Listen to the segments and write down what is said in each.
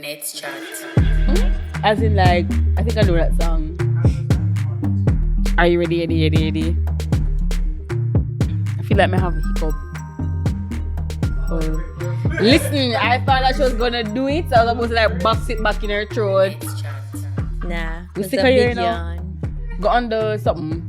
NetsChat. As in, like, I think I know that song. Are you ready? I feel like I have a hiccup. Oh. Listen, I thought that she was gonna do it, so I was supposed to like box it back in her throat. Nah, We it's stick a her here big now. yawn. Go under something.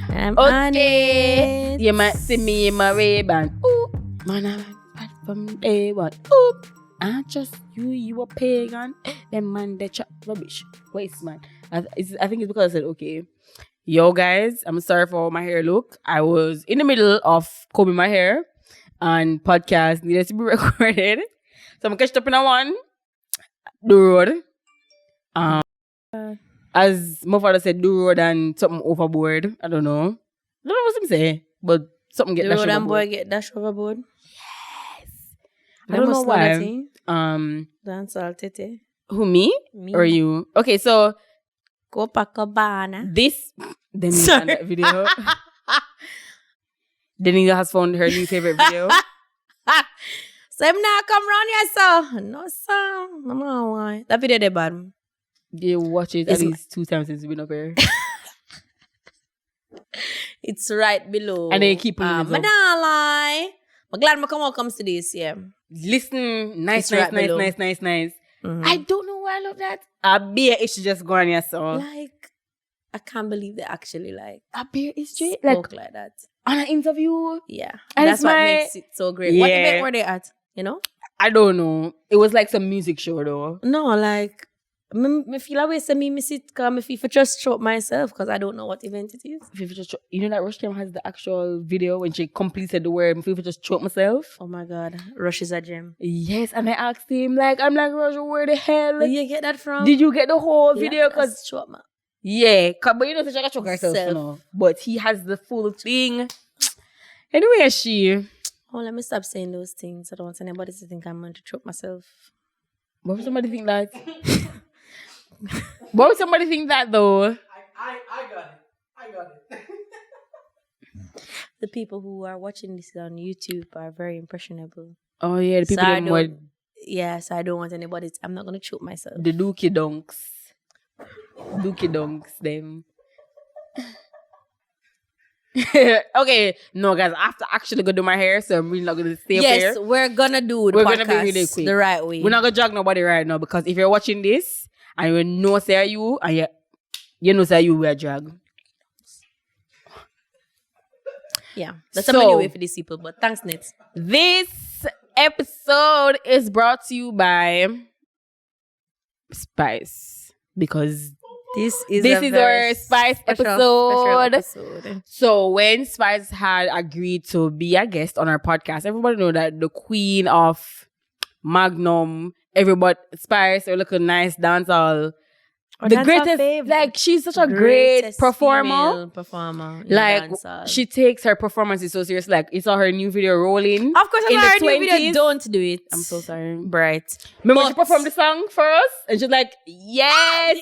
I'm on Okay. it. You might see me in my Ray-Ban. Ooh, man, I'm bad from day one. Ooh, I just you a pagan. Them man, they chat rubbish. Waste man. I think it's because I said, okay, yo guys, I'm sorry for my hair look. I was in the middle of combing my hair and podcast needed to be recorded. So I'm catched up in a one. The road. As my father said, do road and something overboard. I don't know what I'm saying, but something get The dashed road and overboard. boy get dashed overboard. I don't know why. Dancehall tete. Who, me? Or you? Okay, so Copacabana. this Denille on that video. Denille has found her new favorite video. So him now come round here, so no sir. No why. That video they bad. You watch it at least 2 times since we've been up here. It's right below. And they keep putting it up. I don't lie. I'm glad my comes to this, yeah. Listen, nice. Mm-hmm. I don't know why I love that. A beer is just going here, so. Like, I can't believe they actually like A beer is straight. spoke like that. On an interview. Yeah. And That's it's what my- makes it so great. Yeah. What event were they at? You know? I don't know. It was like some music show though. No, like I feel like me miss it because I feel for just show up myself because I don't know what event it is. You know that Rush Cam has the actual video when she completed the word. I just choked myself. Oh my God. Rush is a gem. Yes, and I asked him, I'm like, Rush, where the hell Where you get that from? did you get the whole video? Because show up, man. yeah, but you know, she choke herself, you know. But he has the full thing. Anyway, Oh, let me stop saying those things. I don't want anybody to think I'm going to choke myself. what would somebody think that? What would somebody think that though? I got it. The people who are watching this on YouTube are very impressionable. Oh yeah, the people So that would Yes, I don't want anybody to, I'm not going to choke myself. the dookie donks. Them. Okay, no guys, I have to actually go do my hair, so I'm really not gonna stay up here. Yes, we're gonna do the We're podcast gonna be really quick. the right way. We're not gonna drag nobody right now because if you're watching this and you know say you and you know say you will drag. Yeah, that's So- a many way for these people, but thanks, Nets. This episode is brought to you by Spice because This is our Spice special episode. episode. So when Spice had agreed to be a guest on our podcast, everybody know that the queen of Magnum, everybody Spice, are looking nice dancehall. The greatest, like she's such a great performer. Performer. Like she takes her performances so serious. Like you saw her new video rolling. Of course, in in the the new video, 20s. don't do it. I'm so sorry. Bright. Remember she But- performed the song for us, and she's like, "Yes."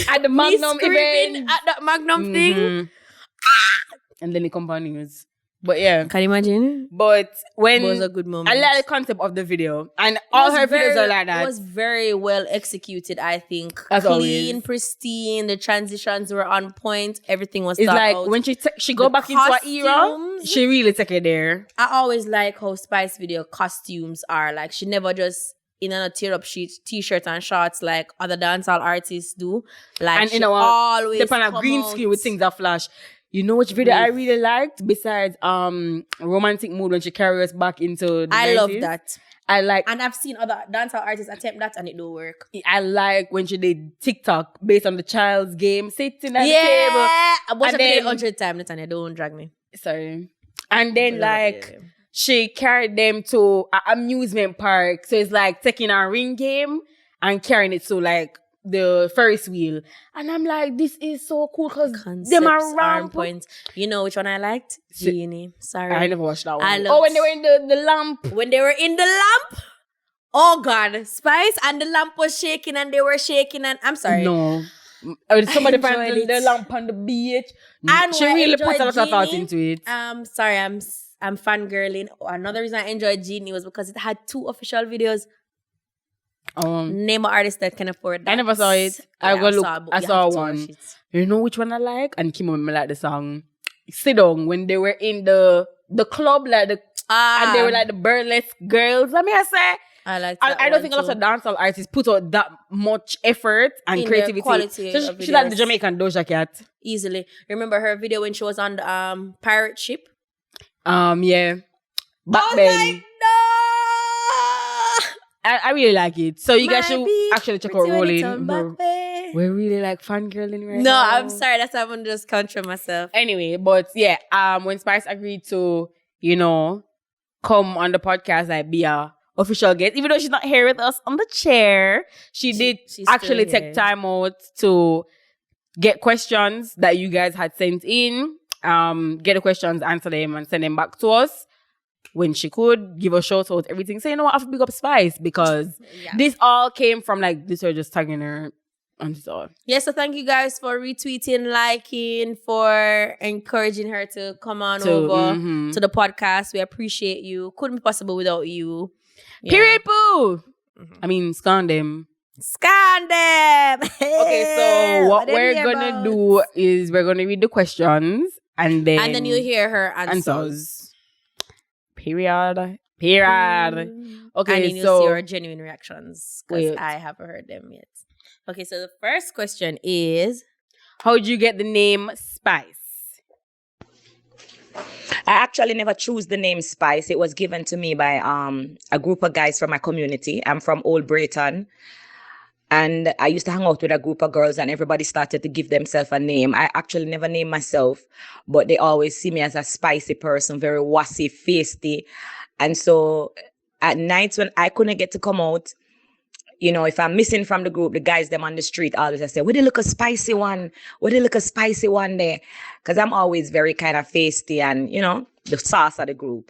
At the Magnum event. At that Magnum thing. Mhm. And then it continues. But yeah. Can you imagine? But when It was a good moment. I like the concept of the video, and all her videos are like that. It was very well executed, I think. As Clean, always. pristine. The transitions were on point. Everything was It's thought like out. when she go The back into her era, costumes. she really take it there. I always like how Spice video costumes are. Like she never just in a tear up sheet t-shirt and shorts like other dancehall artists do. Like And she in our always step on a come green out- screen with things that flash. You know which video I really liked besides Romantic Mood when she carries us back into the I love 90s? that. I like And I've seen other dancehall artists attempt that and it don't work. I like when she did TikTok based on the child's game sitting at the table. I watched And it then- 100 times, Natanya. Don't drag me. Sorry. And then like Yeah. she carried them to an amusement park. So it's like taking a ring game and carrying it to like the Ferris wheel. And I'm like, this is so cool because them Concepts are are on ramp. point. You know which one I liked? Si- Genie. Sorry. I never watched that one. I Oh, when loved- they were in the lamp. When they were in the lamp, oh God, Spice and the lamp was shaking and they were shaking and I'm sorry. No. Somebody found enjoyed the it. lamp on the beach. And She what I really put a lot enjoyed of thought Genie, into it. Sorry, I'm fangirling. Another reason I enjoyed Genie was because it had 2 official videos. Name an artist that can afford that. I never saw it. I go look. I you saw have to one. watch it. You know which one I like? And Kim me like the song "Sit Down" when they were in the club, like and they were like the burlesque girls. Let me say. I like I that don't one think a too. lot of dancehall artists put out that much effort and In their creativity. quality So of she's like the videos. Jamaican Doja Cat. Easily. Remember her video when she was on the pirate ship? Yeah. Back I was then. like, no! I really like it. So you guys Might should be actually check out pretty when it's on Rolling. back way. We're really like fangirling right No, now. I'm sorry. That's why I'm gonna just control myself. Anyway, but yeah, when Spice agreed to, come on the podcast, like be a official guest, even though she's not here with us on the chair, she's actually still take here. time out to get questions that you guys had sent in, get the questions, answer them, and send them back to us when she could, give a shout out, everything. So, you know what, I have to big up Spice because this all came from this are just tagging her and this all. Yeah, so thank you guys for retweeting, liking, for encouraging her to come on over to the podcast. We appreciate you. Couldn't be possible without you. Yeah. Period, boo! I mean, scan them. Scan them! Okay, so what we're gonna do is we're gonna read the questions and then you hear her answers. Period. Okay, And then you'll so see our genuine reactions because I haven't heard them yet. Okay, so the first question is, how did you get the name Spice? I actually never chose the name Spice. It was given to me by a group of guys from my community. I'm from Old Brayton. And I used to hang out with a group of girls and everybody started to give themselves a name. I actually never named myself, but they always see me as a spicy person, very wassy, feisty. And so at nights when I couldn't get to come out, if I'm missing from the group, the guys them on the street always say, where they look a spicy one? Where they look a spicy one there? Because I'm always very kind of feisty and, the sauce of the group.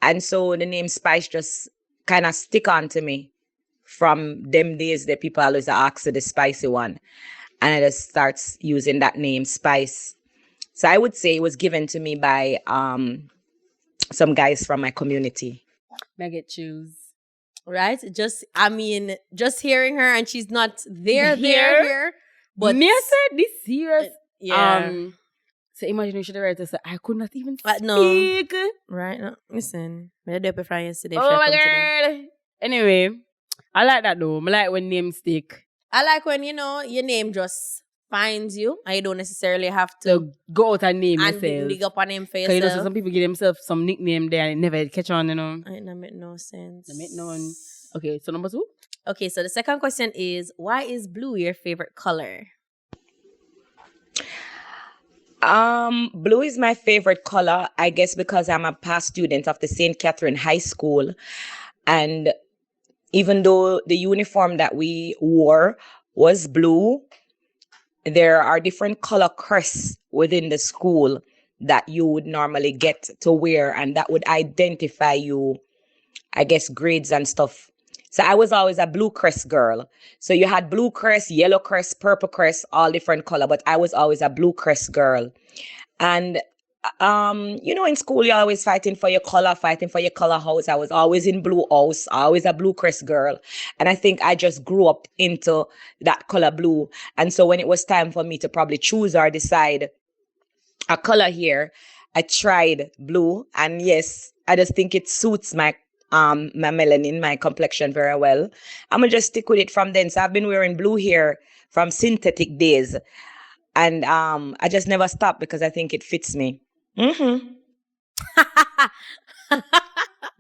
And so the name Spice just kind of stick on to me. From them days that people always ask for the spicy one. And I just starts using that name, Spice. So I would say it was given to me by some guys from my community. May I get choose? right? Just hearing her and she's not there. But me, I said this serious. Yeah. So imagine you should have written, I could not even speak. No. Right? No. Listen, I did it for yesterday. Oh my God. Anyway, I like that though. I like when names stick. I like when, your name just finds you and you don't necessarily have to go out and name and yourself. dig up a name for Because yourself. some people give themselves some nickname there and it never catch on, It don't make no sense. It make none. Okay, so number 2. Okay, so the second question is, why is blue your favorite color? Blue is my favorite color, I guess, because I'm a past student of the St. Catherine High School. And even though the uniform that we wore was blue, there are different color crests within the school that you would normally get to wear, and that would identify you, I guess, grades and stuff. So I was always a blue crest girl. So you had blue crest, yellow crest, purple crest, all different color, but I was always a blue crest girl. And, in school, you're always fighting for your color house. I was always in blue house, always a blue crest girl. And I think I just grew up into that color blue. And so when it was time for me to probably choose or decide a color here, I tried blue. And yes, I just think it suits my melanin, my complexion very well. I'm gonna just stick with it from then. So I've been wearing blue here from synthetic days. And I just never stopped because I think it fits me. Mm-hmm.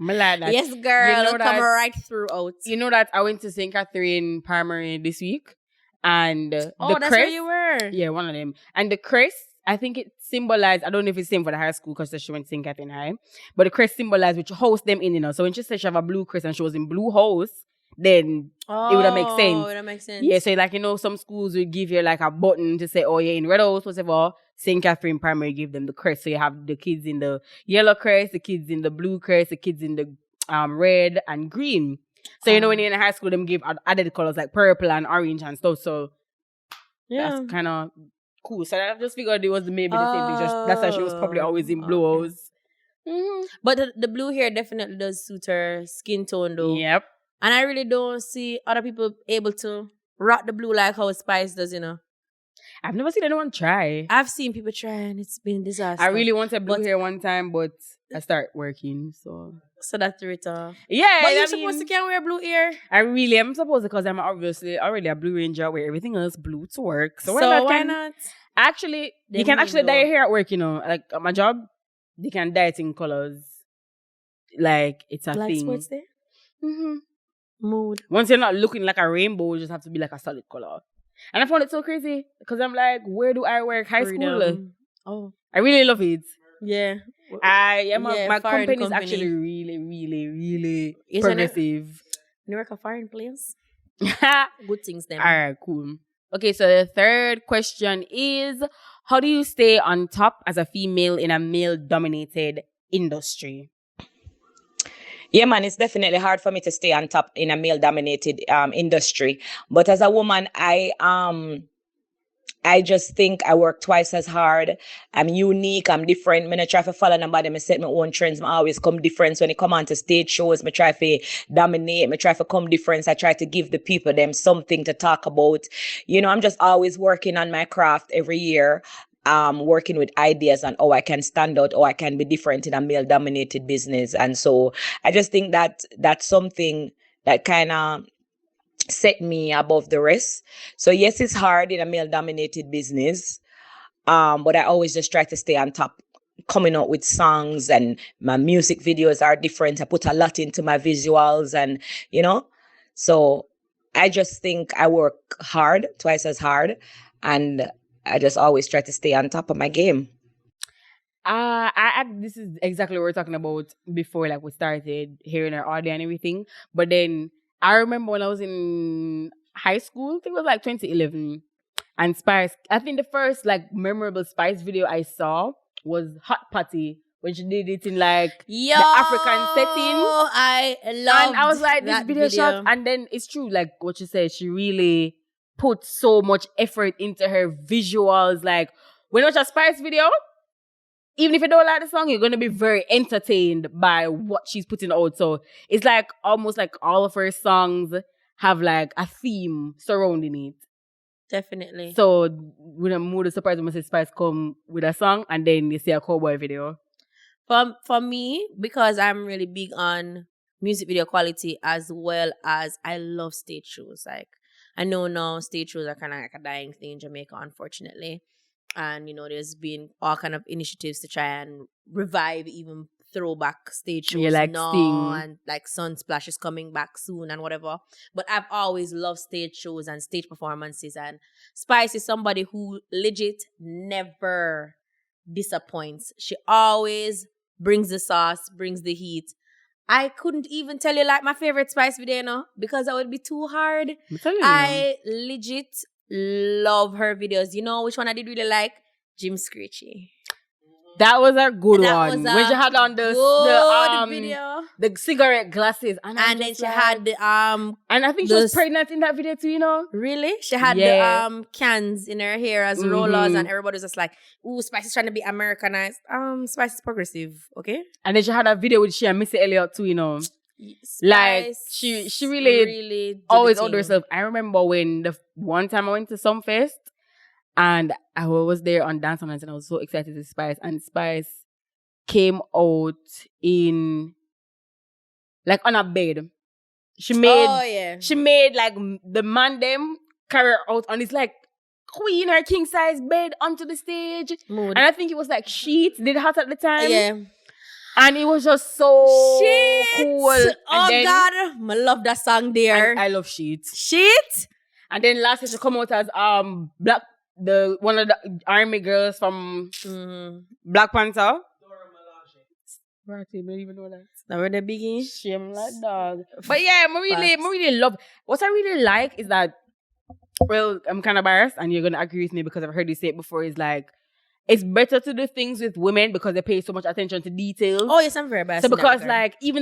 Like that. Yes, girl. Come right through out. You know that I went to St. Catherine Primary this week. And that's crest, where you were. Yeah, one of them. And the crest, I think it symbolized, I don't know if it's same for the high school because she went to St. Catherine High, but the crest symbolized which house them in, So when she said she have a blue crest and she was in blue house, then it would have make sense. It would have make sense. Yeah, so some schools would give you like a button to say, oh, you're in red house, whatever. St. Catherine Primary give them the crest. So you have the kids in the yellow crest, the kids in the blue crest, the kids in the red and green. So when you're in high school, them give added colors like purple and orange and stuff. So that's kind of cool. So I just figured it was maybe the same thing. That's why she was probably always in blue house. Mm-hmm. But the blue hair definitely does suit her skin tone though. Yep. And I really don't see other people able to rock the blue like how Spice does, I've never seen anyone try. I've seen people try and it's been disaster. I really wanted blue But- hair one time, but I start working, so that threw it off. yeah. But you're I supposed to mean, can't wear blue hair. I really am supposed to, because I'm obviously already a blue ranger where everything else blue to work. So, Why not? Actually, Then you can we actually go. dye your hair at work, Like at my job, they can dye it in colors. Like it's a Black thing. sports day? Mm-hmm. Mood. Once you're not looking like a rainbow, you just have to be like a solid color. And I found it so crazy because I'm like, where do I work? High school? Freedom. Oh. I really love it. Yeah. My foreign company is company. actually really, really, really Isn't it? progressive. You work a foreign place? All Good things then. right, cool. Okay, so the third question is, how do you stay on top as a female in a male-dominated industry? Yeah, man, it's definitely hard for me to stay on top in a male-dominated industry. But as a woman, I just think I work twice as hard. I'm unique. I'm different. Me not try to follow nobody. Me set my own trends. I always come different. When it come on to stage shows, me try to dominate. Me try to come different. I try to give the people them something to talk about. I'm just always working on my craft every year. Working with ideas on how I can stand out, how I can be different in a male-dominated business. And so I just think that that's something that kind of set me above the rest. So yes, it's hard in a male-dominated business, but I always just try to stay on top, coming out with songs, and my music videos are different. I put a lot into my visuals, and so I just think I work hard, twice as hard, and I just always try to stay on top of my game. This is exactly what we were talking about before, like we started hearing our audio and everything. But then I remember when I was in high school, I think it was like 2011, and Spice, I think the first like memorable Spice video I saw was Hot Potty, when she did it in like the African setting. I love. And I was like, this video shot, and then it's true, like what you said, she really put so much effort into her visuals. Like when you watch a Spice video, even if you don't like the song, you're going to be very entertained by what she's putting out. So it's like almost like all of her songs have like a theme surrounding it. Definitely. So when I'm more surprised when I say Spice come with a song and then you see a cowboy video. For me, because I'm really big on music video quality as well as I love stage shows. Like I know now stage shows are kind of like a dying thing in Jamaica, unfortunately. And, there's been all kind of initiatives to try and revive even throwback stage shows like now. Sting. And like Sunsplash is coming back soon and whatever. But I've always loved stage shows and stage performances. And Spice is somebody who legit never disappoints. She always brings the sauce, brings the heat. I couldn't even tell you like my favorite Spice video, because that would be too hard. I legit love her videos. You know which one I did really like? Jim Screechy. That was a good That one. was When she a had on good video. the cigarette glasses. And then she had the and I think she was pregnant in that video too, Really? She had the cans in her hair as rollers, and everybody was just like, ooh, Spice is trying to be Americanized. Spice is progressive, okay? And then she had a video with she and Missy Elliott too, Spice like she really did always the out thing. herself. I remember when the one time I went to some fest and I was there on Dancehall Nights and I was so excited to Spice, and Spice came out in like on a bed. She made like the man them carry her out on this like queen or king size bed onto the stage. Mood. And I think it was like Sheets did hot at the time. Yeah. And it was just so Shit. cool. Oh God, I love that song there. I love Sheets. Shit. And then last year she come out as one of the army girls from Black Panther. Right, I don't even know that. Now we're the biggie. Shame like dog. But yeah, I really love. What I really like is that, well, I'm kind of biased, and you're gonna agree with me because I've heard you say it before. Is like, it's better to do things with women because they pay so much attention to details. Oh yes, I'm very biased. So because like if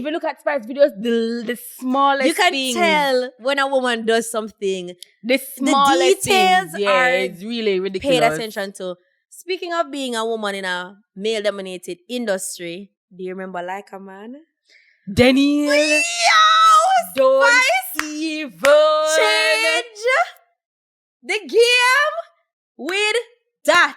you look at Spice videos, the smallest you can things, tell when a woman does something. the smallest details things, are it's really ridiculous. Paid attention to. Speaking of being a woman in a male-dominated industry, do you remember Like a Man? Denille. Yo, Don't Spice, even change the game with that.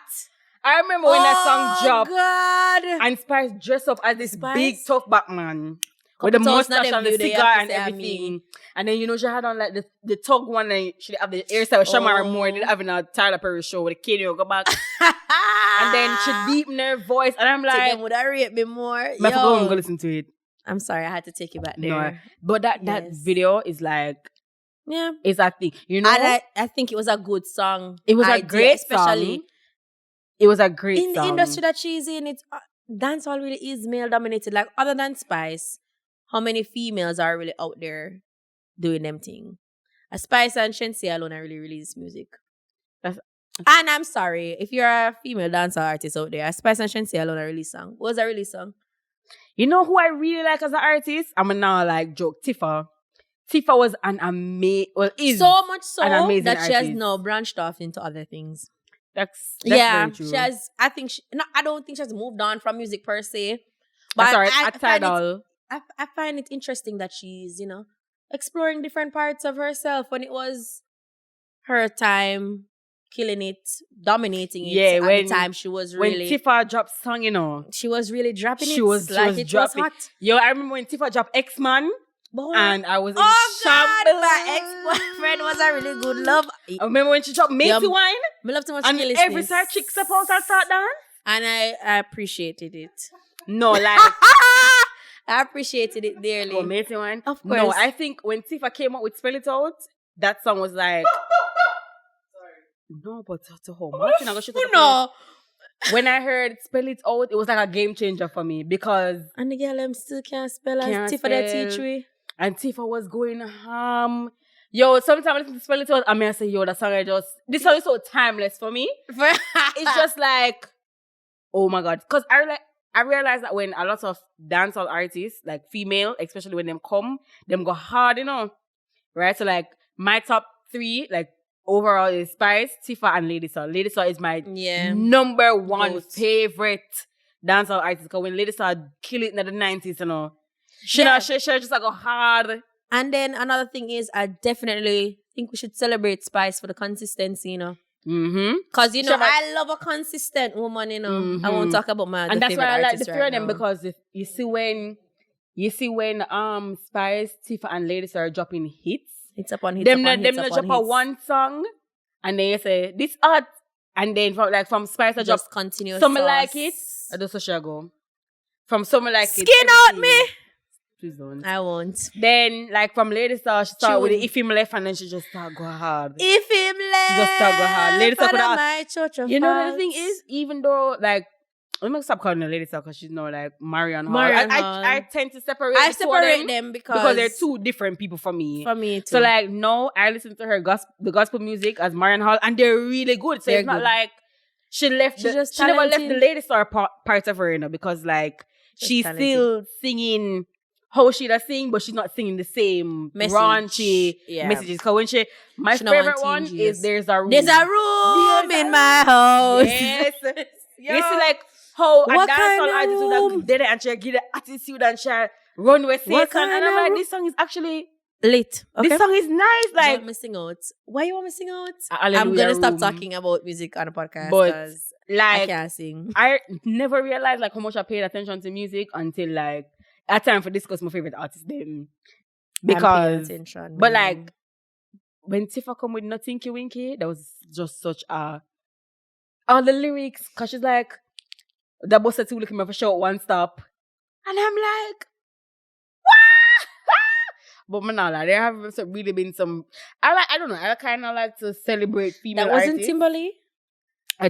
I remember when that song dropped God. and Spice dressed up as this Spice? big tough back man with the Couple thousand of mustache them and the view, they cigar have to and say, I everything. mean. And then she had on like the tug one and she have the hairstyle with Shamara Moore. They having a Tyler Perry show with a kid go back. And then she deepened her voice and I'm Take like, them would I rate me more? I forgot I'm gonna listen to it. I'm sorry, I had to take you back there. No, but that Yes. video is like, Yeah. it's that thing. You know, And I think it was a good song. it was a idea, great especially song. It was a great in song. the industry that she's in. It's dancehall really is male dominated. Like other than Spice, how many females are really out there doing them thing? A Spice and Shensi alone are really release music. And I'm sorry if you're a female dancehall artist out there. A Spice and Shensi alone are release song. What was a release song? You know who I really like as an artist? I'm gonna now like joke Tifa. Tifa was an is So much so an amazing that she has artist. now branched off into other things. That's Yeah, very true. she has. I think I don't think she has moved on from music per se. But But sorry, I at find it Tidal. I find it interesting that she's, exploring different parts of herself when it was her time, killing it, dominating it. Yeah, at when- the time she was When really, Tifa dropped song, she was really dropping she it. was it dropping. was hot. Yo, I remember when Tifa dropped X-Man But and I was in oh God, shambles. my ex-boyfriend was a really good love. I remember when she dropped Matey Wine I love too much and carelessness. every side chick supposed to start dance. And I appreciated it. No, like I appreciated it dearly. oh, Matey Wine. Of No, course. I think when Tifa came up with Spell It Out, that song was like no, but to how much? You know, No. when I heard Spell It Out, it was like a game changer for me because And the girl them still can't spell as Can't Tifa that spell. teach we. and Tifa was going ham. Yo, sometimes I listen to Spell It Out, I say, yo, that song this song is so timeless for me. It's just like, oh my God. Because I realize that when a lot of dancehall artists, like female, especially when them go hard, right? So like my top 3, like overall is Spice, Tifa, and Lady Saw. Lady Saw is my number 1 Goat. favorite dancehall artist. Because when Lady Saw kill it in the 90s, she Yeah. she just like go hard. And then another thing is, I definitely think we should celebrate Spice for the consistency, Mm-hmm. Because, Sure, but- I love a consistent woman, I won't talk about my other And that's favorite why I like the artists 3 right of them now. because if you see when Spice, Tifa, and Lady Saw are dropping hits. It's upon hits Them upon not hits drop upon a hits. one song and then you say this art and then from Spice I drop Just continuous some sauce. like it. I do so shall go. From some like it. Skin out everything. me. Please don't. I won't. Then like from Lady Star she start with Tune. the if him left and then she just start go hard. If him left, Just start go hard. Lady Star could have- my church of You know what the hearts. thing is, even though like let me stop calling her Lady Star because she's not like Marion Hall. Marion Hall. I tend to separate I the two of separate them because they're 2 different people for me. For me too. So like no, I listen to her the gospel music as Marion Hall, and they're really good. So They're it's not good. like she left. She's just she never left the talented. Lady Star part of her, because like Just she's talented. still singing how she does sing, but she's not singing the same Message. raunchy Yeah. messages. Because when my She not favorite want one teenagers. is There's a Room. There's a room There's in a my house. Yes. Yo. You see like how a What kind dancehall of artist would room? have did it and she give the attitude and she run with What it. kind And I'm of like, room? this song is actually Lit. Okay. this song is nice. Like want me sing out. Why you want me sing out? Hallelujah I'm gonna stop Room. talking about music on a podcast But, because I like can't sing. I never realized like how much I paid attention to music until like at time for discuss my favorite artist them. I'm paying Because attention, but man. like when Tifa come with Nothing Winky, that was just such a all the lyrics, cause she's like the boss said to look at me for short one stop. And I'm like, but man, like, there have really been some. I don't know. I kind of like to celebrate female that wasn't artists. Timberlake.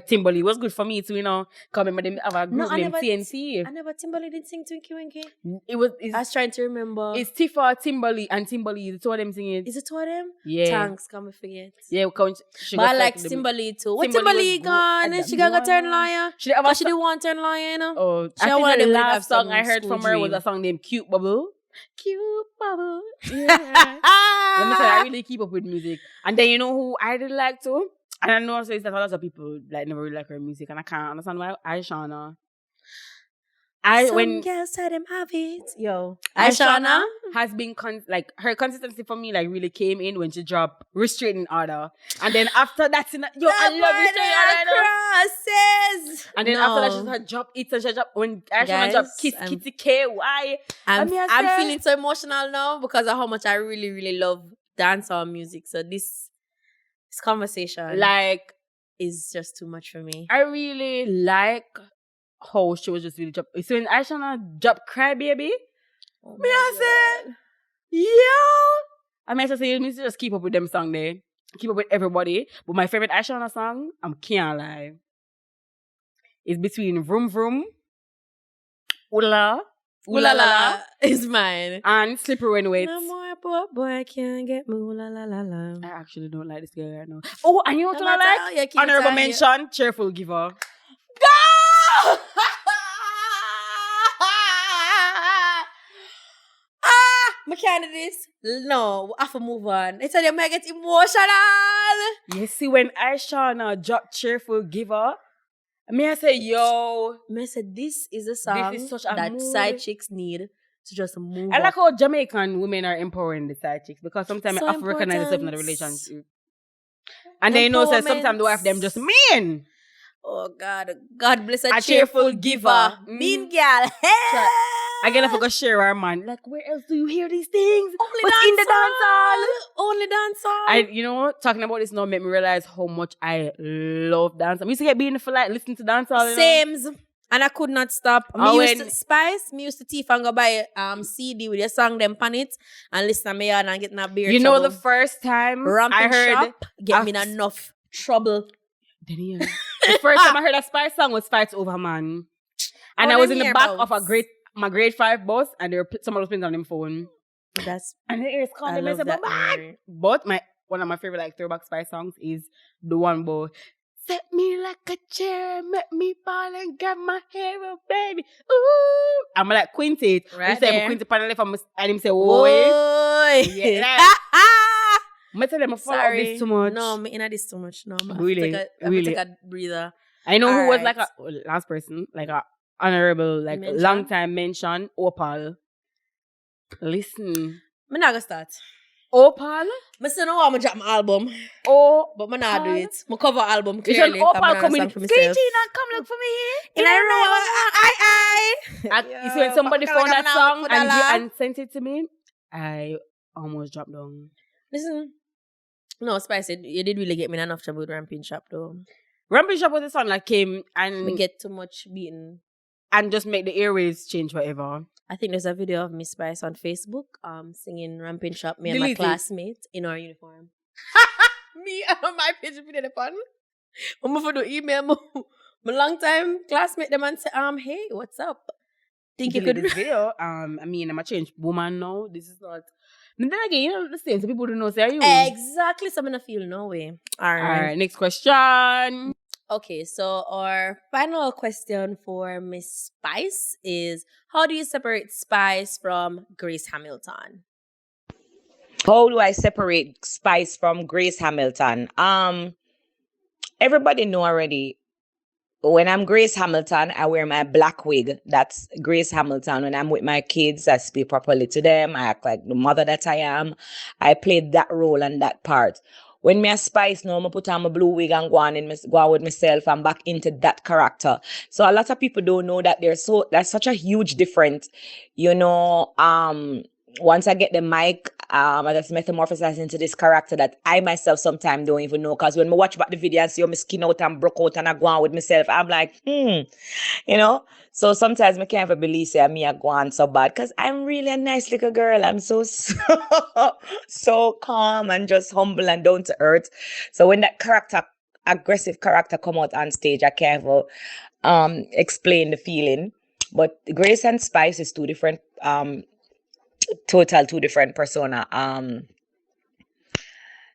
Timberlake was good for me too, Come remember them have a group I named never- TNT. I never Timberlake didn't sing Twinkie Winky. It was I was trying to remember. it's Tifa, Timberlake, and Timberlake. The 2 of them singing. Is it two of them? Yeah, Thanks, can we forget. yeah. She But I got like the- Timberlake too. What Timberlake was Timberlake good. gone? I And she don't gonna turn know. liar. She didn't have a But she didn't want to turn liar, you know. Oh, She I don't think wanna the live last have song some I heard school from her was dream. a song named Cute Bubble. Cute Bubble. Yeah. Let me say, I really keep up with music. And then you know who I really like too? And I know that a lot of people like never really like her music, and I can't understand why. Aishana. Some girls say them have it. Yo, Aishana. has been her consistency for me like really came in when she dropped Restraining Order, and then after that, I love Restraining Order. Crosses. And then after that, she had dropped it, and she dropped when Aishana dropped Kiss Kitty KY. I'm feeling so emotional now because of how much I really, really love dancehall music. So this conversation is just too much for me. I really like how she was just really dropped. So when Aishana dropped Cry Baby, I said, I mean, I say you need to just keep up with them song there. Keep up with everybody. But my favorite Aishana song, can't lie, is between Vroom Vroom, Ooh La La is mine. and Slippery When Wet. No more poor boy can't get me. Ooh la la la la. I actually don't like this girl right now. Oh, and you know what I like? Honorable mention, Cheerful Giver. Go! My candidates, no, I have to move on. It's like I get emotional. You see, when Aishana dropped Cheerful Giver, I say, yo. I said, this is a song this is such a that mood. side chicks need to just move I like up. how Jamaican women are empowering the side chicks because sometimes So I have to recognize myself in a important. relationship. And then sometimes the wife them just mean. Oh God, God bless A a cheerful cheerful giver. giver. Mean girl. Hey. Again, I forgot share our man. Like, where else do you hear these things? Only What's in the dancehall? Only dancehall. Talking about this now made me realize how much I love dancehall. I used to get being for like listening to dancehall. You know? Sames. And I could not stop. Oh, Me used to Spice. Me used to thief and go buy CD with a song them pan it and listen to me and get in a beer. You know the first time Ramping I heard shop get me in enough trouble. Denille. The first time I heard a Spice song was Fights Over Man. And I was in the back of my grade 5 bus and someone was playing on them phone. And the ears called them and said, "Bye." But one of my favorite like throwback Spice songs is the one boy. Set me like a chair, make me fall and grab my hair, oh baby. Ooh. I'm like quintet. Right there. there. Quintet panel and him say, "Oi." Yeah. I tell them I follow this too much. No, me in this too much. No, Really? I take a breather. I know who was Alright. like a last person, like a honorable, like Mention? long time mention. Opal. Listen. Me not gonna start. Opal? Me say no, I'm gonna drop my album. Oh, But me not do it. My cover album it's clearly. an Opal I'm coming. song for Screeching myself. and come look for me. In a row, You see when somebody found that song and sent it to me, I almost dropped down. Listen, no, Spice, you did really get me in enough trouble with Ramping Shop though. Ramping Shop was a song that came and We get too much beaten. and just make the airways change forever. I think there's a video of Miss Spice on Facebook singing Ramping Shop, me and Delete my it. classmate in our uniform. Me and my page video the fun. I'm going to email my long time classmate them and say, hey, what's up? Think you Delete could this video. I'm a changed woman now. This is not. But then again, the same. So people don't know. Say, are you? Exactly, so I'm gonna feel no way. All right. Next question. Okay, so our final question for Miss Spice is: how do you separate Spice from Grace Hamilton? How do I separate Spice from Grace Hamilton? Everybody know already. When I'm Grace Hamilton, I wear my black wig. That's Grace Hamilton. When I'm with my kids, I speak properly to them. I act like the mother that I am. I played that role and that part. When me a Spice now, I put on my blue wig and go on with myself and back into that character. So a lot of people don't know that that's such a huge difference. Once I get the mic, I just metamorphosize into this character that I myself sometimes don't even know. Because when I watch back the video and see how my skin out and broke out and I go on with myself, I'm like, So sometimes I can't even believe say me I go on so bad. Because I'm really a nice little girl. I'm so calm and just humble and down to earth. So when that aggressive character come out on stage, I can't even explain the feeling. But Grace and Spice is two different persona.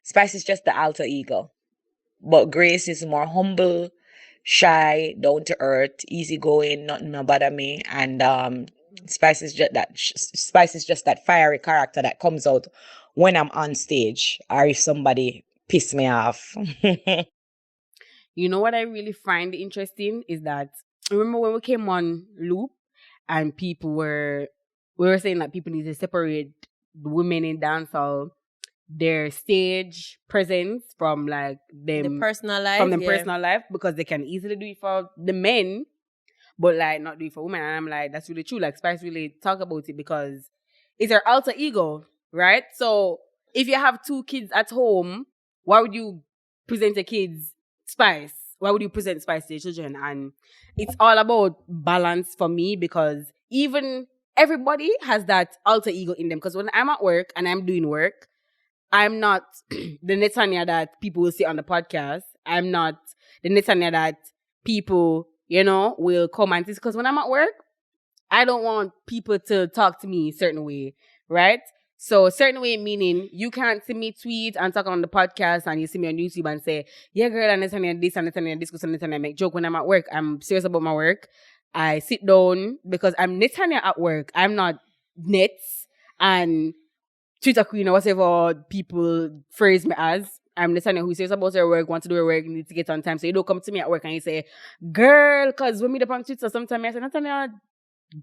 Spice is just the alter ego, but Grace is more humble, shy, down to earth, easygoing, nothing no bother me. And Spice is just that fiery character that comes out when I'm on stage or if somebody piss me off. You know what I really find interesting is that remember when we came on Loop and we were saying that people need to separate the women in dancehall, their stage presence from like The them personal life. from their personal life, because they can easily do it for the men, but like not do it for women. And I'm like, that's really true. Like Spice really talk about it because it's her alter ego, right? So if you have 2 kids at home, why would you present your kids Spice? Why would you present Spice to your children? And it's all about balance for me, because even everybody has that alter ego in them. Because when I'm at work and I'm doing work, I'm not the Netanya that people will see on the podcast. I'm not the Netanya that people, will comment. Because when I'm at work, I don't want people to talk to me a certain way, right? So a certain way meaning you can't see me tweet and talk on the podcast and you see me on YouTube and say, yeah, girl, and Netanya this and Netanya this, and Netanya make joke when I'm at work. I'm serious about my work. I sit down because I'm Netanya at work. I'm not Nets and Twitter queen or whatever people phrase me as. I'm the Netanya who says about her work, want to do her work, need to get on time. So you don't come to me at work and you say, girl, because when we up on Twitter, sometimes I say, Netanya,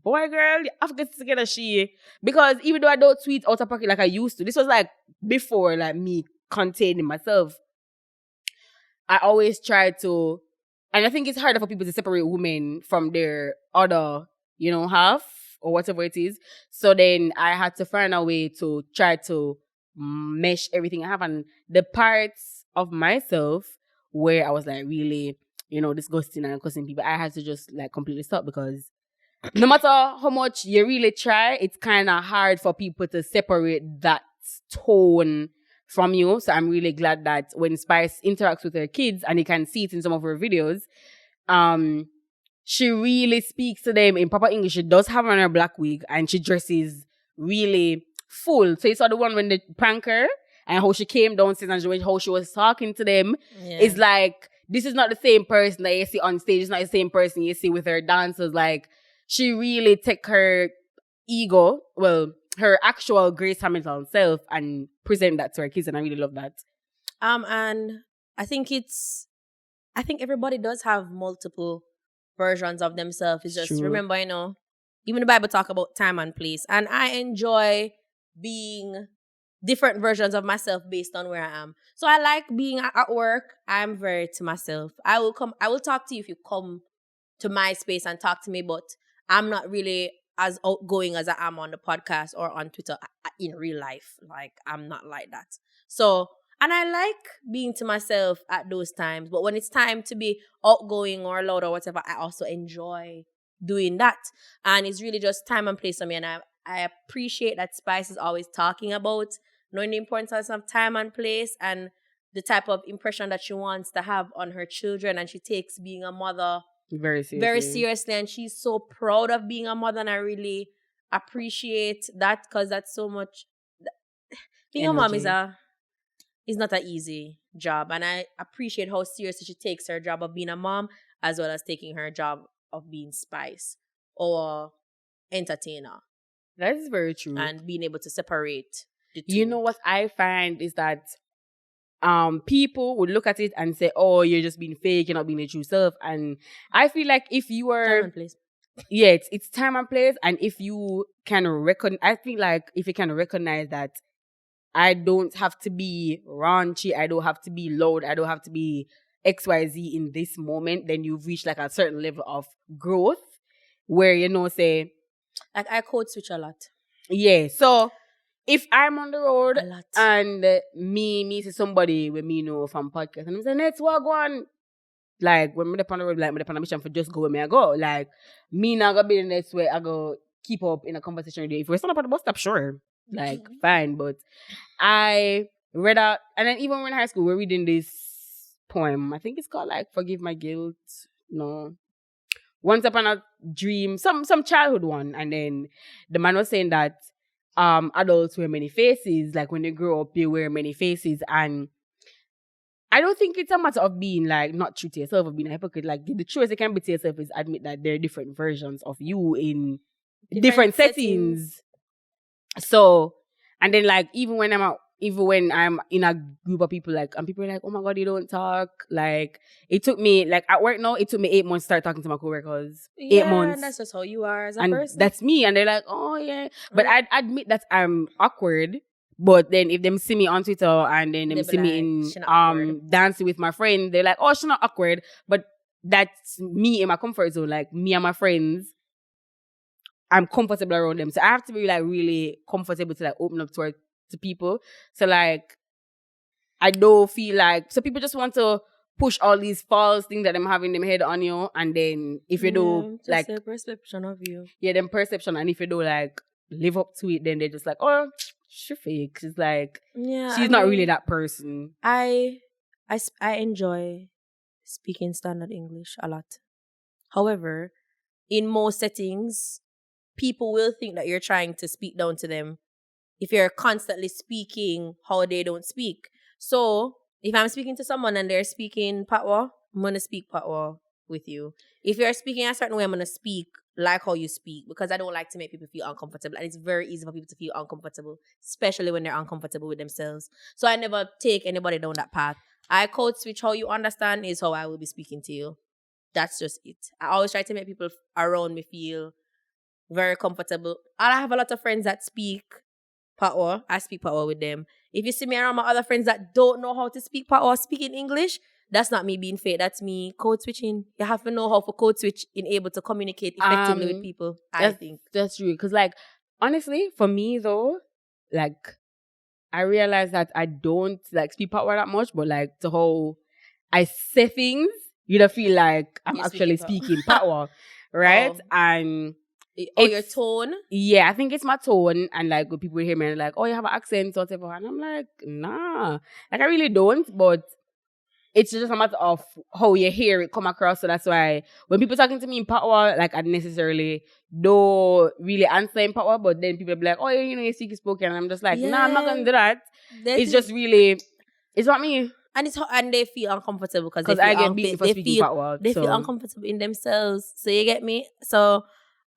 boy, girl, you have to get together, she. Because even though I don't tweet out of pocket like I used to, this was like before like me containing myself. I always try to, and I think it's harder for people to separate women from their other, half or whatever it is. So then I had to find a way to try to mesh everything I have. And the parts of myself where I was like really, disgusting and cussing people, I had to just like completely stop, because no matter how much you really try, it's kind of hard for people to separate that tone from you. So I'm really glad that when Spice interacts with her kids, and you can see it in some of her videos, she really speaks to them in proper English. She does have on her black wig and she dresses really full. So you saw the one when they prank her and how she came downstairs and how she was talking to them. Yeah. It's like, this is not the same person that you see on stage. It's not the same person you see with her dancers. Like, she really take her ego, her actual Grace Hamilton self, and present that to her kids, and I really love that. And I think everybody does have multiple versions of themselves. It's just, remember, even the Bible talk about time and place, and I enjoy being different versions of myself based on where I am. So I like being at work. I'm very to myself. I will talk to you if you come to my space and talk to me, but I'm not really as outgoing as I am on the podcast or on Twitter in real life. Like, I'm not like that. So, and I like being to myself at those times. But when it's time to be outgoing or loud or whatever, I also enjoy doing that. And it's really just time and place for me. And I appreciate that Spice is always talking about knowing the importance of time and place and the type of impression that she wants to have on her children. And she takes being a mother very seriously, and she's so proud of being a mother, and I really appreciate that, because that's so much. Being a mom is not an easy job, and I appreciate how seriously she takes her job of being a mom, as well as taking her job of being Spice or entertainer. That is very true, and being able to separate the two. You know what I find is that people would look at it and say, oh, you're just being fake, you're not being a true self. And I feel like if you were... Time and place. Yeah, it's time and place. And if you can I feel like if you can recognize that I don't have to be raunchy, I don't have to be loud, I don't have to be XYZ in this moment, then you've reached like a certain level of growth where, say... Like, I code switch a lot. Yeah, so... If I'm on the road and me see somebody with me know from podcast and I'm saying, let's walk on. Like, when I'm on the road, like, I'm on a mission for just go where I go. Like, me not gonna be the next way I go keep up in a conversation with you. If we're still up at the bus stop, sure. Like, fine. But I read out, and then even when in high school, we're reading this poem. I think it's called, like, Forgive My Guilt. No. Once Upon a Dream. Some childhood one. And then the man was saying that adults wear many faces. Like, when they grow up, they wear many faces. And I don't think it's a matter of being, like, not true to yourself or being a hypocrite. Like, the truest you can be to yourself is admit that there are different versions of you in different settings. So, and then, like, even when I'm at even when I'm in a group of people, like, and people are like, oh my God, you don't talk. Like, it took me, like, at work now, it took me 8 months to start talking to my coworkers. 8 months. That's just how you are as a And person. that's me. And they're like, oh yeah. But I admit that I'm awkward. But then if them see me on Twitter and then them They be see me like, "She not awkward." in dancing with my friend, they're like, oh, she's not awkward. But that's me in my comfort zone. Like, me and my friends, I'm comfortable around them. So I have to be like really comfortable to like open up to people. So like, I don't feel like, so people just want to push all these false things that them have in them head on you. And then if you do just like, a perception of you. yeah, them perception. And if you do like live up to it, then they're just like, oh, she's fake. She's like, she's not really that person. I enjoy speaking standard English a lot. However, in most settings, people will think that you're trying to speak down to them if you're constantly speaking how they don't speak. So, if I'm speaking to someone and they're speaking Patwa, I'm going to speak Patwa with you. If you're speaking a certain way, I'm going to speak like how you speak, because I don't like to make people feel uncomfortable. And it's very easy for people to feel uncomfortable, especially when they're uncomfortable with themselves. So I never take anybody down that path. I code switch. How you understand is how I will be speaking to you. That's just it. I always try to make people around me feel very comfortable. And I have a lot of friends that speak Patwa. I speak Patwa with them. If you see me around my other friends that don't know how to speak Patwa, speak in English, that's not me being fake. That's me code switching. You have to know how to code switch in able to communicate effectively with people, I think. That's true. Because, like, honestly, for me, though, like, I realize that I don't, like, speak Patwa that much, but, like, to how I say things, you don't feel like I'm actually speaking Patwa, right? And your tone? Yeah, I think it's my tone. And like when people hear me and like, oh, you have an accent or whatever. And I'm like, nah. Like I really don't, but it's just a matter of how you hear it come across. So that's why when people talking to me in Patwa, like I necessarily don't really answer in Patwa, but then people be like, oh, you know, you speak spoken. And I'm just like, nah, I'm not gonna do that. It's just really, it's not me. And they feel uncomfortable because I get beaten for speaking Patwa. They feel uncomfortable in themselves. So you get me? So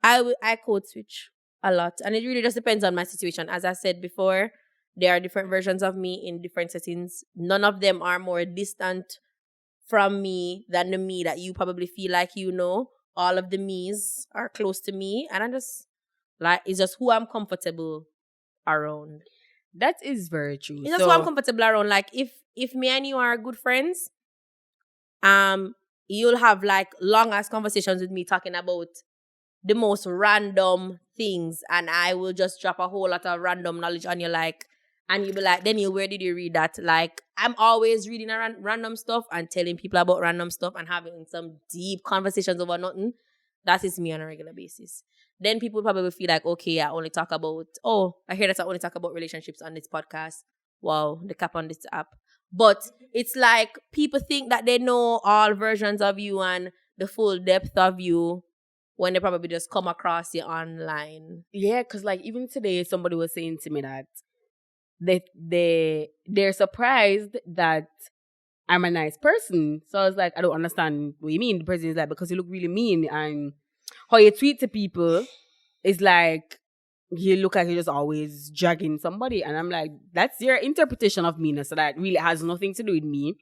I code switch a lot. And it really just depends on my situation. As I said before, there are different versions of me in different settings. None of them are more distant from me than the me that you probably feel like you know. All of the me's are close to me. And I just, like, it's just who I'm comfortable around. That is very true. It's just who I'm comfortable around. Like, if me and you are good friends, you'll have, like, long-ass conversations with me talking about the most random things, and I will just drop a whole lot of random knowledge on you, like, and you'll be like, Denille, where did you read that? Like, I'm always reading random stuff and telling people about random stuff and having some deep conversations over nothing. That is me on a regular basis. Then people probably feel like, okay, I only talk about, I hear that I only talk about relationships on this podcast. Wow, the cap on this app. But it's like people think that they know all versions of you and the full depth of you when they probably just come across you online. Yeah, because like even today, somebody was saying to me that they're surprised that I'm a nice person. So I was like, I don't understand what you mean. The person is like, because you look really mean, and how you tweet to people is like you look like you're just always dragging somebody. And I'm like, that's your interpretation of meanness. So that really has nothing to do with me.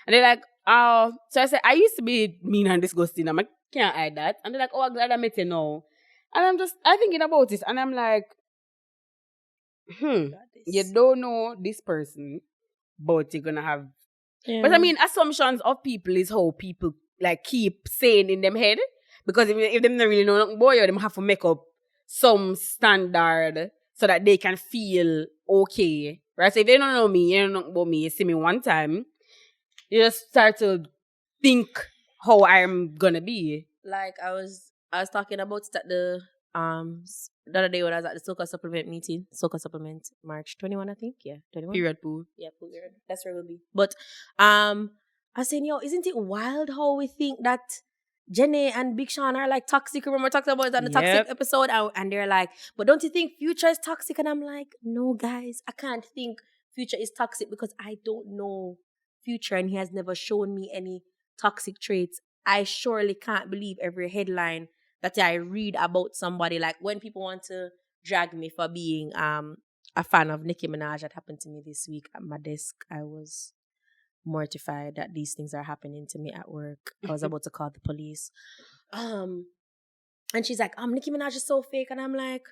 And they're like, oh. So I said, I used to be mean and disgusting. I'm like, can't hide that. And they're like, oh, I'm glad I met you now. And I'm thinking about it. And I'm like, you don't know this person, but you're going to have... Yeah. But I mean, assumptions of people is how people like keep saying in them head. Because if them don't really know nothing about you, them have to make up some standard so that they can feel okay. Right? So if they don't know me, you don't know about me, you see me one time, you just start to think how I'm gonna be. Like I was talking about it at the other day when I was at the Soca Supplement meeting. Soca Supplement, March 21, I think. Yeah, 21. Period pool. Yeah, pool period. That's where we'll be. But I was saying, isn't it wild how we think that Jenny and Big Sean are like toxic? Remember talking about it on the toxic episode? And they're like, but don't you think Future is toxic? And I'm like, no, guys, I can't think Future is toxic because I don't know Future and he has never shown me any toxic traits. I surely can't believe every headline that I read about somebody. Like when people want to drag me for being a fan of Nicki Minaj that happened to me this week at my desk. I was mortified that these things are happening to me at work. I was about to call the police. And she's like, Nicki Minaj is so fake. And I'm like,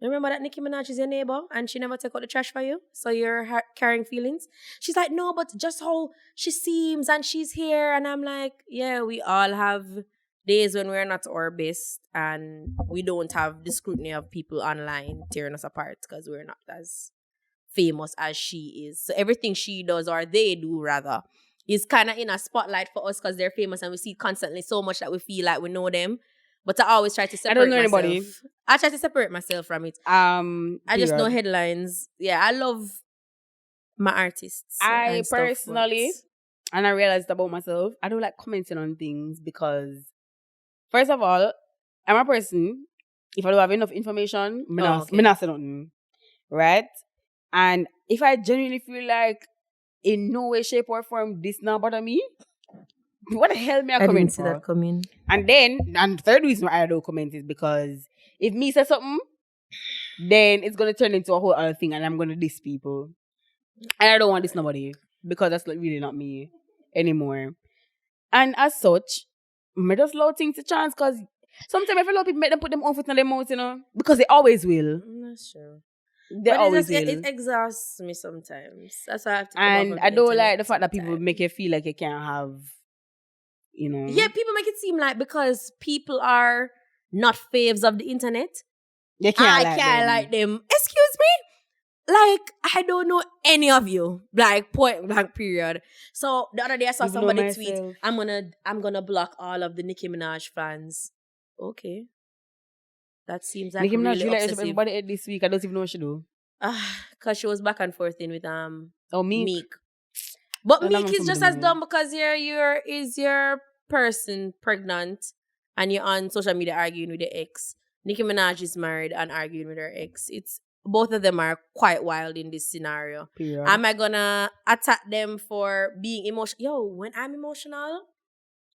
remember that Nicki Minaj is your neighbor and she never take out the trash for you? So you're carrying feelings? She's like, no, but just how she seems and she's here. And I'm like, yeah, we all have days when we're not our best and we don't have the scrutiny of people online tearing us apart because we're not as famous as she is. So everything she does, or they do rather, is kind of in a spotlight for us because they're famous and we see constantly so much that we feel like we know them. But I always try to separate I don't know myself. anybody. I try to separate myself from it. I just know headlines. Yeah, I love my artists. I personally, and I realized about myself, I don't like commenting on things because, first of all, I'm a person, if I don't have enough information, I'm not say nothing. Right? And if I genuinely feel like in no way, shape, or form this not bother me, what the hell may I comment didn't see for? that coming. And then, and the third reason why I don't comment is because if me say something, then it's going to turn into a whole other thing and I'm going to diss people. And I don't want this nobody because that's like really not me anymore. And as such, I just allow things to chance because sometimes I feel like people make them put them own foot in their mouth, you know, because they always will. That's true. They always will. It exhausts me sometimes. That's why I have to. And I don't like the fact that people make you feel like you can't have, you know. Yeah, people make it seem like because people are not faves of the internet, I can't like them. Excuse me? Like, I don't know any of you. Like, point blank period. So the other day I saw somebody tweet, I'm gonna block all of the Nicki Minaj fans. Okay. That seems like Nicki Minaj, really you like obsessive. everybody this week. I don't even know what she do. Because she was back and forth in with Meek. But Meek is just as dumb because your person pregnant and you're on social media arguing with your ex. Nicki Minaj is married and arguing with her ex. It's both of them are quite wild in this scenario. Period. Am I gonna attack them for being emotional? Yo, when I'm emotional,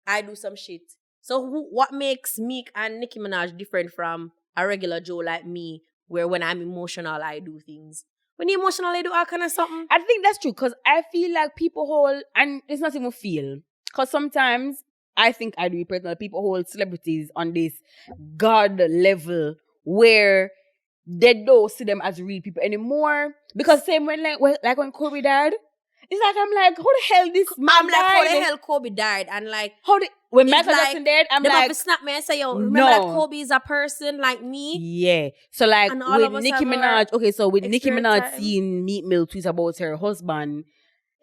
I do some shit. So what makes Meek and Nicki Minaj different from a regular Joe like me, where when I'm emotional, I do things? When you're emotional, I do all kind of something. I think that's true because I feel like people hold, and it's not even feel, because sometimes I think I do personally, people hold celebrities on this God level where they don't see them as real people anymore. Because same when when Kobe died, it's like I'm like, how the hell this man I'm like, died? how the hell Kobe died? And like, when Michael Jackson died, I'm they like, have to snap me and say, yo, remember that Kobe is a person like me? Yeah. So like And all of with us Nicki have Minaj, okay, so with Nicki experience Minaj time. seeing Meek Mill tweet about her husband,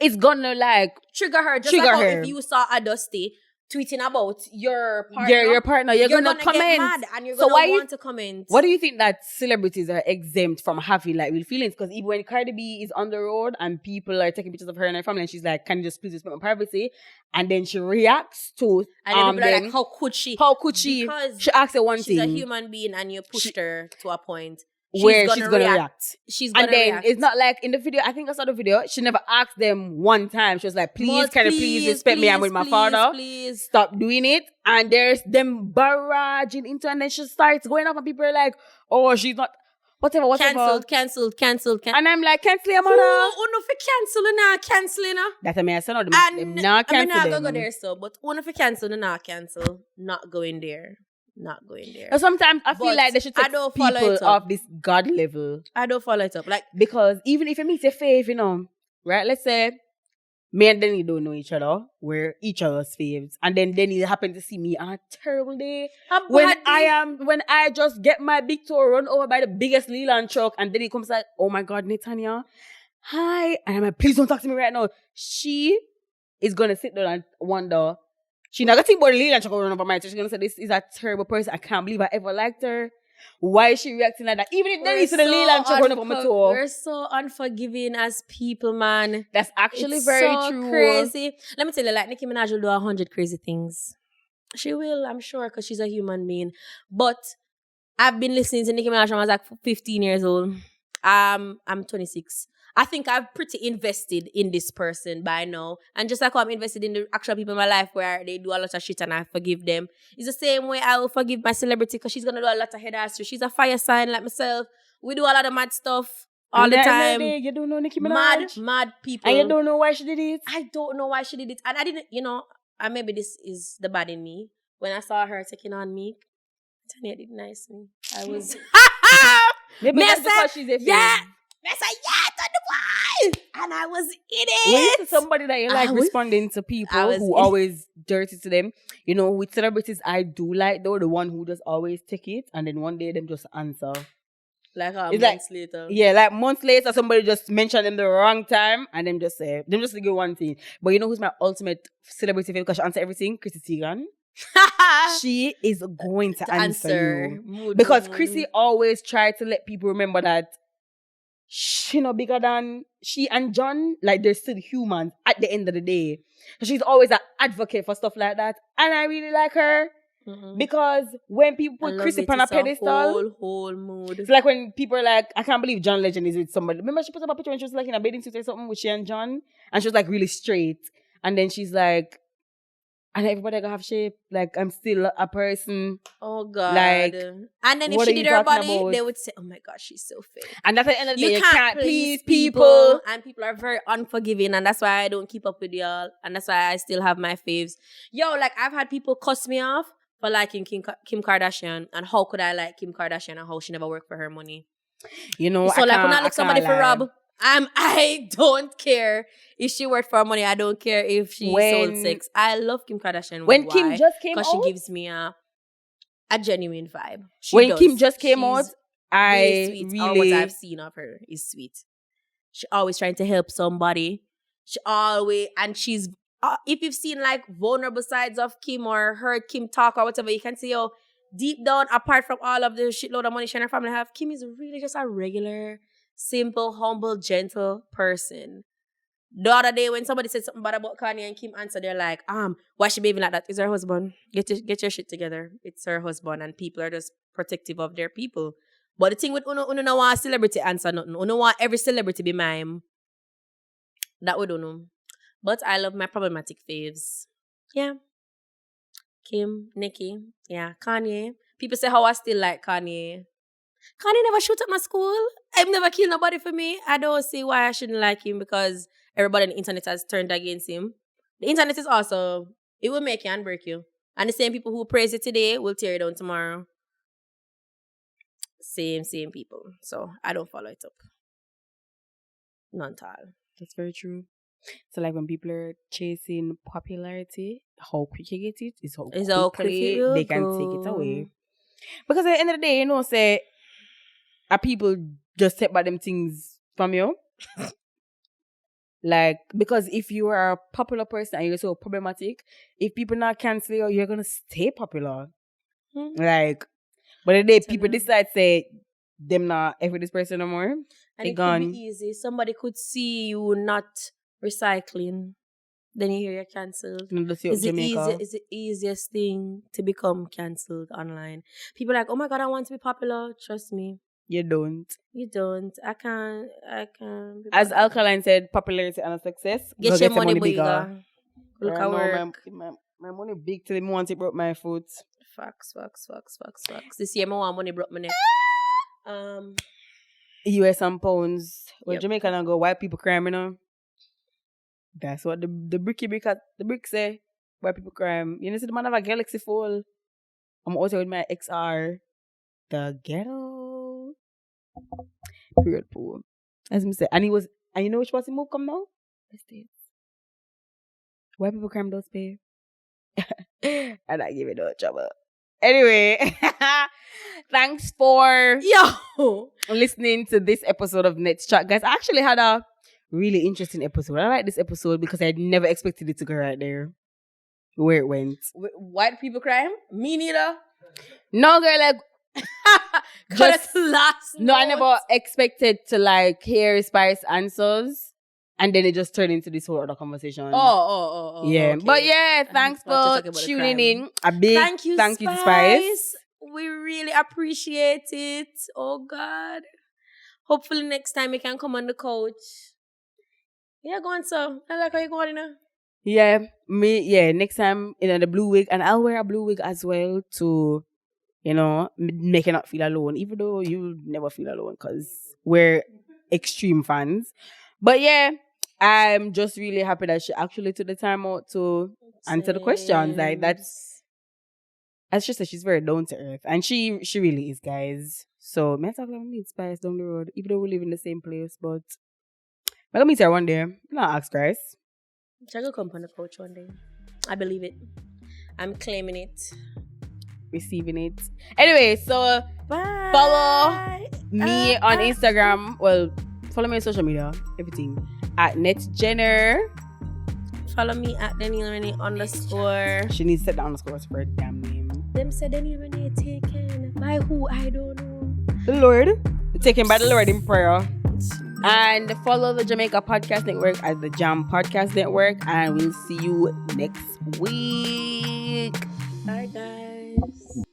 it's gonna like trigger her. Just like how if you saw a Dusty tweeting about your partner, you're gonna comment. Get mad and you're gonna want to comment. What do you think that celebrities are exempt from having like real feelings? Because even when Cardi B is on the road and people are taking pictures of her and her family, and she's like, "Can you just please respect my privacy?" And then she reacts to and then people are like, "How could she? How could she?" Because she asks her one she's thing. She's a human being, and you pushed her to a point where she's gonna react. She's gonna react. It's not like in the video, I think I saw the video, she never asked them one time. She was like, can you please respect me? I'm with my father. Please. Stop doing it. And there's them barraging into, and then she starts going off and people are like, oh, she's not, whatever. Cancelled. And I'm like, cancel your mother. Oh, no, for canceling now. That's a mess. Not cancel them. I'm not gonna go there, so, but one for cancel, not going there. Not going there. And sometimes I feel like they should take people off this God level. I don't follow it up. Like, because even if it meets your faith, you know, right? Let's say me and Denille don't know each other. We're each other's faves. And then Denille happened to see me on a terrible day. When I just get my big toe run over by the biggest Leland truck, and then he comes like, oh my God, Netanya, hi. And I'm like, please don't talk to me right now. She is gonna sit down and wonder. She's not gonna think about the Leland truck run over my toe. She's gonna say, this is a terrible person. I can't believe I ever liked her. Why is she reacting like that? Even if there is the Leland truck run over my toe. We're so unforgiving as people, man. That's actually very true. Crazy. Let me tell you, like, Nicki Minaj will do 100 crazy things. She will, I'm sure, because she's a human being. But I've been listening to Nicki Minaj when I was like 15 years old. I'm 26. I think I've pretty invested in this person by now. And just like how I'm invested in the actual people in my life where they do a lot of shit and I forgive them, it's the same way I will forgive my celebrity because she's going to do a lot of head ass. She's a fire sign like myself. We do a lot of mad stuff. all the And time. you don't know Nicki Mad Minaj. people. And you don't know why she did it. I don't know why she did it. And I didn't, and maybe this is the bad in me. When I saw her taking on me, Tanya did nice me. I was... Maybe Me that's say, because she's a yeah. fan. I said, yeah, to the boy. And I was in Were you it. somebody that you like responding to people was who in- always dirty to them? You know, with celebrities, I do like though the one who just always take it and then one day them just answer. Like It's months later. Yeah, like months later, somebody just mentioned them the wrong time and them just give one thing. But you know who's my ultimate celebrity favorite because she answers everything? Chrissy Teigen. She is going to answer you. Mood, because mood. Chrissy always tried to let people remember that she not bigger than she and John. Like they're still humans at the end of the day. So she's always an advocate for stuff like that. And I really like her. Mm-hmm. Because when people put Chrissy on a pedestal, whole mood. it's like when people are like, I can't believe John Legend is with somebody. Remember she put up a picture when she was like in a bathing suit or something with she and John, and she was like really straight. And then she's like, and everybody gonna have shape. Like I'm still a person. Oh God! Like, and then if what she are did you her talking body, about? they would say, "Oh my God, she's so fake." And that's at the end of the day, you can't please people. people, and people are very unforgiving, and that's why I don't keep up with y'all, and that's why I still have my faves. Yo, like I've had people cuss me off for liking Kim Kardashian, and how could I like Kim Kardashian and how she never worked for her money? You know, So like when I look somebody for rob, I don't care if she worked for money. I don't care if she sold sex. I love Kim Kardashian. When Kim just came out, because she gives me a genuine vibe. Kim just came out, I sweet, really or what I've seen of her is sweet. She always trying to help somebody. She always, and she's if you've seen like vulnerable sides of Kim or heard Kim talk or whatever, you can see how deep down, apart from all of the shitload of money she and her family have, Kim is really just a regular, simple, humble, gentle person. The other day when somebody said something bad about Kanye and Kim answered, they're like, why she behaving like that? It's her husband. Get your shit together. It's her husband, and people are just protective of their people. But the thing with Uno no want celebrity answer nothing. Uno want every celebrity be mime. That we don't know. But I love my problematic faves. Yeah. Kim, Nicki, yeah, Kanye. People say how I still like Kanye. Kanye never shoot at my school. I've never killed nobody for me. I don't see why I shouldn't like him because everybody on the internet has turned against him. The internet is also, it will make you and break you. And the same people who praise it today will tear it down tomorrow. Same people. So I don't follow it up. None at all. That's very true. So like when people are chasing popularity, how quick you get it is how quickly they can take it away. Because at the end of the day, you know, say, are people just take by them things from you? Like, because if you are a popular person and you're so problematic, if people not cancel you, you're gonna stay popular. Like, but the day people decide say them not every this person no more, and it could be easy. Somebody could see you not recycling, then you hear you're cancelled. It's the easiest thing to become cancelled online. People are like, oh my God, I want to be popular. Trust me. You don't. I can't. As Alkaline said, popularity and success. Get your money bigger. Look at work. My money big till the month it broke my foot. Facts. This year, my one money broke my neck. US and pounds. When Jamaica now go, white people crime, you know. That's what the brick say. White people crime. You know, see the man have a Galaxy Fold. I'm also with my XR. The ghetto. Period pool. As me say. And you know which was the move come now? The States. White people crime those pay. And I give it no trouble. Anyway, thanks for listening to this episode of NetsChat. Guys, I actually had a really interesting episode. I like this episode because I never expected it to go right there where it went. White people crime? Me neither. No, girl, like just last no, I never expected to like hear Spice answers. And then it just turned into this whole other conversation. Oh. Yeah. Okay. But yeah, thanks for tuning in. A big thank you to Spice. We really appreciate it. Oh, God. Hopefully next time you can come on the couch. Yeah, go on, so. I like how you going, next time, the blue wig. And I'll wear a blue wig as well to, make you not feel alone. Even though you'll never feel alone because we're extreme fans. But yeah, I'm just really happy that she actually took the time out to answer the questions. Like that's just that she's very down to earth, and she really is, guys. So may I talk about meet Spice down the road, even though we live in the same place, but I'm gonna meet her one day. I'm gonna ask Grace. Shall I go come on the couch one day? I believe it. I'm claiming it. Receiving it. Anyway, so Bye. follow me on Instagram. Well, follow me on social media, everything at NetsJenner. Follow me at Denille _. She needs to set the underscores for a damn name. Them said Denille taken by who? I don't know. The Lord, taken by the Lord in prayer. And follow the Jamaica Podcast Network at the Jam Podcast Network, and we'll see you next week. Bye, guys.